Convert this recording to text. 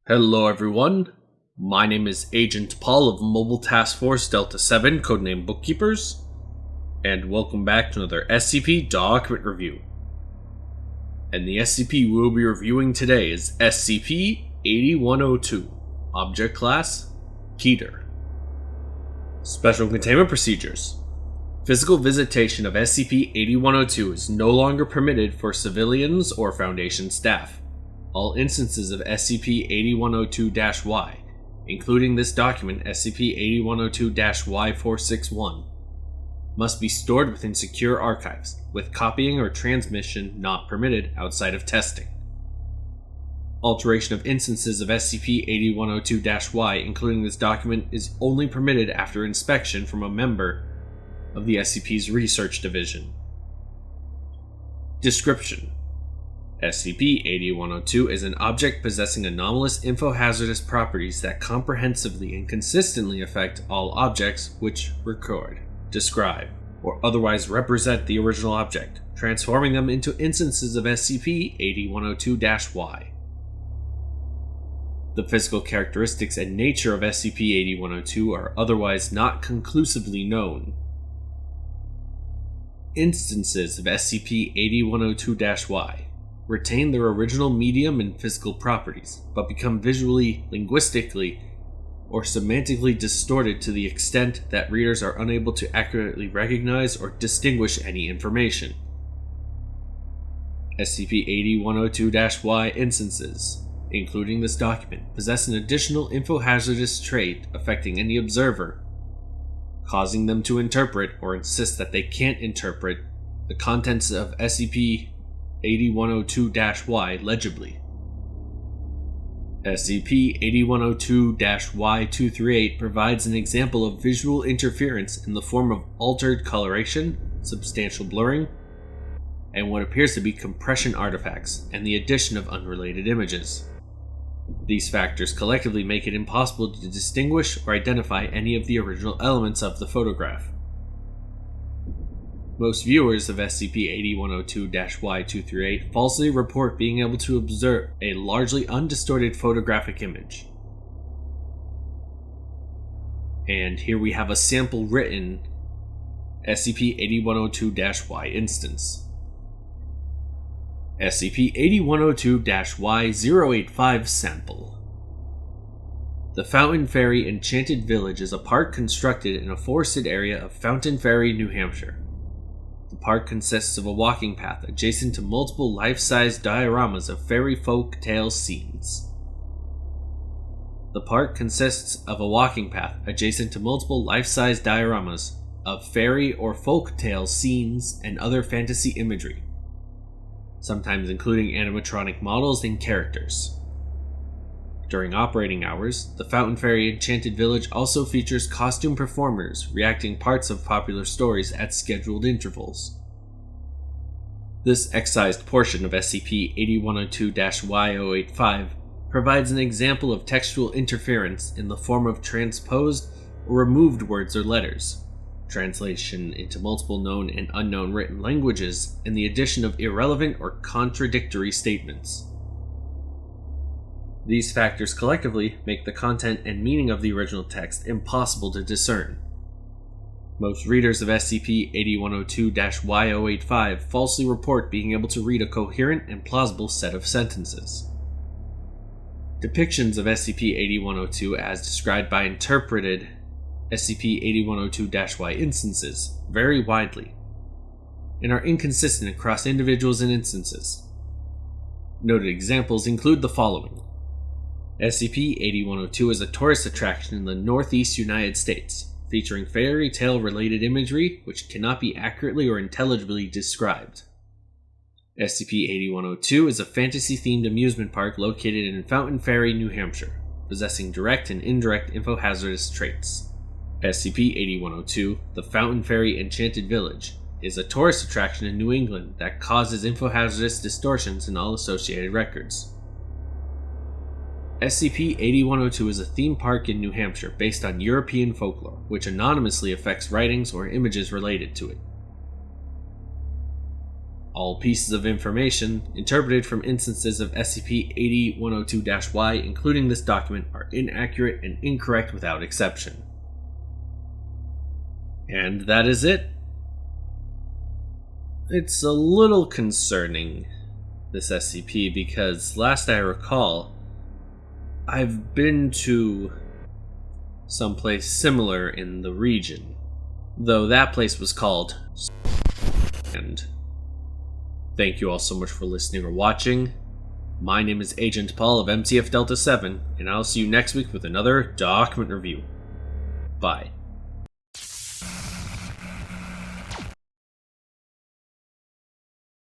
Hello everyone, my name is Agent Paul of Mobile Task Force Delta 7, codename Bookkeepers, and welcome back to another SCP document review. And the SCP we'll be reviewing today is SCP-8102, Object Class, Keter. Special Containment Procedures. Physical visitation of SCP-8102 is no longer permitted for civilians or Foundation staff. All instances of SCP-8102-Y, including this document SCP-8102-Y572, must be stored within secure archives, with copying or transmission not permitted outside of testing. Alteration of instances of SCP-8102-Y, including this document, is only permitted after inspection from a member of the SCP's Research Division. Description: SCP-8102 is an object possessing anomalous infohazardous properties that comprehensively and consistently affect all objects which record, describe, or otherwise represent the original object, transforming them into instances of SCP-8102-Y. The physical characteristics and nature of SCP-8102 are otherwise not conclusively known. Instances of SCP-8102-Y retain their original medium and physical properties, but become visually, linguistically, or semantically distorted to the extent that readers are unable to accurately recognize or distinguish any information. SCP-8102-Y instances, including this document, possess an additional infohazardous trait affecting any observer, causing them to interpret or insist that they can't interpret the contents of SCP-8102-Y legibly. SCP-8102-Y238 provides an example of visual interference in the form of altered coloration, substantial blurring, and what appears to be compression artifacts, and the addition of unrelated images. These factors collectively make it impossible to distinguish or identify any of the original elements of the photograph. Most viewers of SCP-8102-Y238 falsely report being able to observe a largely undistorted photographic image. And here we have a sample written SCP-8102-Y instance. SCP-8102-Y085 sample. The Fountain Ferry Enchanted Village is a park constructed in a forested area of Fountain Ferry, New Hampshire. The park consists of a walking path adjacent to multiple life-size dioramas of fairy folk tale scenes. The park consists of a walking path adjacent to multiple life-size dioramas of fairy or folk tale scenes and other fantasy imagery, sometimes including animatronic models and characters. During operating hours, the Fountain Ferry Enchanted Village also features costume performers reacting parts of popular stories at scheduled intervals. This excised portion of SCP-8102-Y085 provides an example of textual interference in the form of transposed or removed words or letters, translation into multiple known and unknown written languages, and the addition of irrelevant or contradictory statements. These factors collectively make the content and meaning of the original text impossible to discern. Most readers of SCP-8102-Y085 falsely report being able to read a coherent and plausible set of sentences. Depictions of SCP-8102 as described by interpreted SCP-8102-Y instances vary widely and are inconsistent across individuals and instances. Noted examples include the following. SCP-8102 is a tourist attraction in the Northeast United States, featuring fairy tale related imagery which cannot be accurately or intelligibly described. SCP-8102 is a fantasy-themed amusement park located in Fountain Ferry, New Hampshire, possessing direct and indirect infohazardous traits. SCP-8102, the Fountain Ferry Enchanted Village, is a tourist attraction in New England that causes infohazardous distortions in all associated records. SCP-8102 is a theme park in New Hampshire based on European folklore, which anonymously affects writings or images related to it. All pieces of information interpreted from instances of SCP-8102-Y, including this document, are inaccurate and incorrect without exception. And that is it. It's a little concerning, this SCP, because last I recall, I've been to someplace similar in the region, though that place was called and thank you all so much for listening or watching. My name is Agent Paul of MTF Delta 7, and I'll see you next week with another document review. Bye.